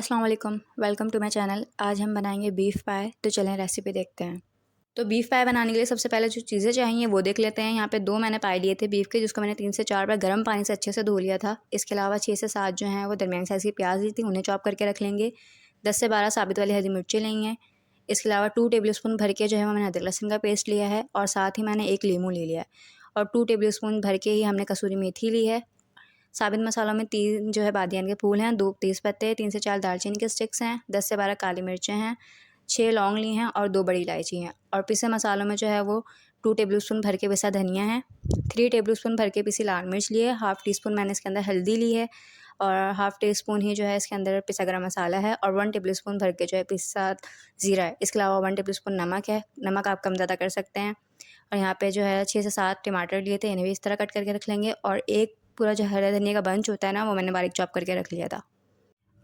अस्सलाम वालेकुम, welcome to my channel. आज हम बनाएंगे बीफ पाए। तो चलें रेसिपी देखते हैं। तो बीफ पाए बनाने के लिए सबसे पहले जो चीज़ें चाहिए वो देख लेते हैं। यहाँ पे 2 मैंने पाए लिए थे बीफ के, जिसको मैंने 3 से 4 बार गर्म पानी से अच्छे से धो लिया था। इसके अलावा 6 से 7 जो हैं वो दरमियानी साइज़ की प्याज ली थी, उन्हें चॉप करके रख लेंगे। 10 से 12 साबित वाली हरी मिर्ची लेंगे। इसके अलावा 2 टेबल स्पून भर के जो है मैंने अदरक लहसुन का पेस्ट लिया है, और साथ ही मैंने 1 लीमू ले लिया है, और 2 टेबल स्पून भर के ही हमने कसूरी मेथी ली है। साबित मसालों में 3 जो है बादियान के फूल हैं, 2 तेज़पत्ते, 3 से 4 दालचीनी के स्टिक्स हैं, 10 से 12 काली मिर्चें हैं, 6 लौंग ली हैं और 2 बड़ी इलायची हैं। और पिसे मसालों में जो है वो 2 टेबल स्पून भर के पिसा धनिया है, 3 टेबल स्पून भर के पिसी लाल मिर्च ली है, हाफ़ टी स्पून मैंने इसके अंदर हल्दी ली है, और हाफ़ टी स्पून ही जो है इसके अंदर पिसा गरम मसाला है, और 1 टेबल स्पून भर के जो है पिसा ज़ीरा है। इसके अलावा 1 टेबल स्पून नमक है, नमक आप कम ज़्यादा कर सकते हैं। और यहाँ पे जो है 6 से 7 टमाटर लिए थे, इन्हें भी इस तरह कट करके रख लेंगे। और एक पूरा जो हरा धनिया का बंच होता है ना, वो मैंने बारीक चॉप करके रख लिया था।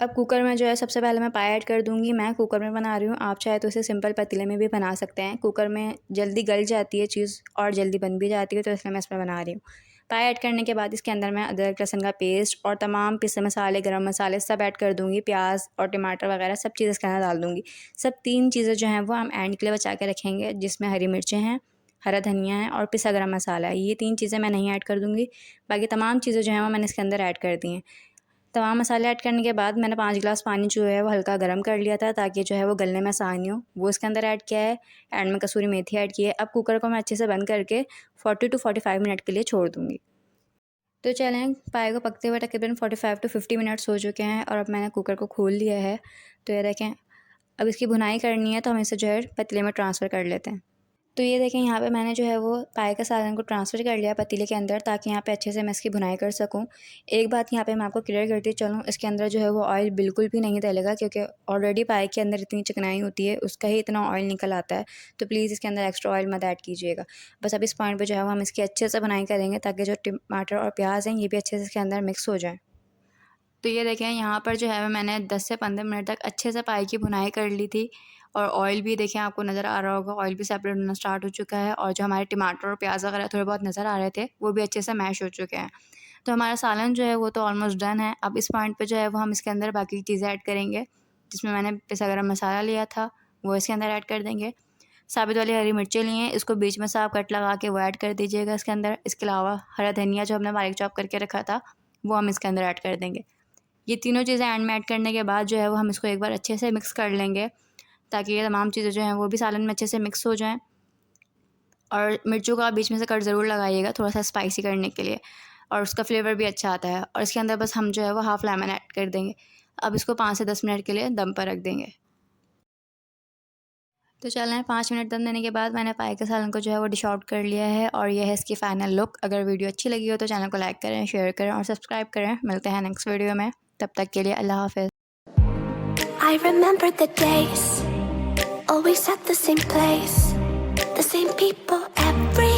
अब कुकर में जो है सबसे पहले मैं पाए ऐड कर दूँगी। मैं कुकर में बना रही हूँ, आप चाहे तो इसे सिंपल पतीले में भी बना सकते हैं। कुकर में जल्दी गल जाती है चीज़ और जल्दी बन भी जाती है, तो इसलिए मैं इसमें बना रही हूँ। पाए ऐड करने के बाद इसके अंदर मैं अदरक लहसुन का पेस्ट और तमाम पिसे मसाले, गरम मसाले सब ऐड कर दूँगी। प्याज और टमाटर वगैरह सब चीज़ इसके अंदर डाल दूँगी। सब 3 चीज़ें जो हैं वो हम एंड के लिए बचा के रखेंगे, जिसमें हरी मिर्चें हैं, हरा धनिया है और पिसा गरम मसाला है। ये 3 चीज़ें मैं नहीं ऐड कर दूँगी। बाकी तमाम चीज़ें जो हैं वो मैंने इसके अंदर ऐड कर दी हैं। तमाम मसाले ऐड करने के बाद मैंने 5 गिलास पानी जो है वो हल्का गर्म कर लिया था, ताकि जो है वो गलने में आसानी हो। वो इसके अंदर ऐड किया है। एंड में कसूरी मेथी ऐड की है। अब कुकर को मैं अच्छे से बंद करके 40 टू 45 मिनट के लिए छोड़ दूँगी। तो चलें, पाए को पकते हुए तकरीबन 45 टू 50 मिनट्स हो चुके हैं, और अब मैंने कुकर को खोल लिया है। तो ये देखें, अब इसकी भुनाई करनी है, तो हम इसे जो है पतीले में ट्रांसफ़र कर लेते हैं। तो ये देखें, यहाँ पे मैंने जो है वो पाए का सालन को ट्रांसफ़र कर लिया पतीले के अंदर, ताकि यहाँ पे अच्छे से मैं इसकी भुनाई कर सकूँ। एक बात यहाँ पे मैं आपको क्लियर करती चलूँ, इसके अंदर जो है वो ऑयल बिल्कुल भी नहीं डलेगा, क्योंकि ऑलरेडी पाए के अंदर इतनी चिकनाई होती है, उसका ही इतना ऑयल निकल आता है। तो प्लीज़ इसके अंदर एक्स्ट्रा ऑयल मत ऐड कीजिएगा। बस अब इस पॉइंट पर जो है वो हम इसकी अच्छे से भुनाई करेंगे, ताकि जो टमाटर और प्याज हैं ये भी अच्छे से इसके अंदर मिक्स हो जाए। तो ये देखें, यहाँ पर जो है मैंने 10 से 15 मिनट तक अच्छे से पाए की भुनाई कर ली थी, और ऑयल भी देखें, आपको नज़र आ रहा होगा, ऑयल भी सेपरेट होना स्टार्ट हो चुका है, और जो हमारे टमाटर और प्याज वगैरह थोड़े बहुत नज़र आ रहे थे वो भी अच्छे से मैश हो चुके हैं। तो हमारा सालन जो है वो तो ऑलमोस्ट डन है। अब इस पॉइंट पे जो है वो हम इसके अंदर बाकी चीज़ें ऐड करेंगे, जिसमें मैंने पिसा गरम मसाला लिया था वो इसके अंदर ऐड कर देंगे। साबित वाली हरी मिर्चें ली हैं, इसको बीच में से आप कट लगा के वो ऐड कर दीजिएगा इसके अंदर। इसके अलावा हरा धनिया जो हमने बारीक चॉप करके रखा था वो हम इसके अंदर ऐड कर देंगे। ये तीनों चीज़ें एंड में ऐड करने के बाद जो है वो हम इसको एक बार अच्छे से मिक्स कर लेंगे, ताकि ये तमाम चीज़ें जो हैं वो भी सालन में अच्छे से मिक्स हो जाएं। और मिर्चों का बीच में से कट ज़रूर लगाइएगा, थोड़ा सा स्पाइसी करने के लिए, और उसका फ्लेवर भी अच्छा आता है। और इसके अंदर बस हम जो है वो हाफ़ लेमन ऐड कर देंगे। अब इसको 5 से 10 मिनट के लिए दम पर रख देंगे। तो चलें, 5 मिनट दम देने के बाद मैंने पाए के सालन को जो है वो डिश आउट कर लिया है, और यह है इसकी फ़ाइनल लुक। अगर वीडियो अच्छी लगी हो तो चैनल को लाइक करें, शेयर करें और सब्सक्राइब करें। मिलते हैं नेक्स्ट वीडियो में, तब तक के लिए अल्लाह हाफ़िज़। I remember the days, always at the same place, the same people every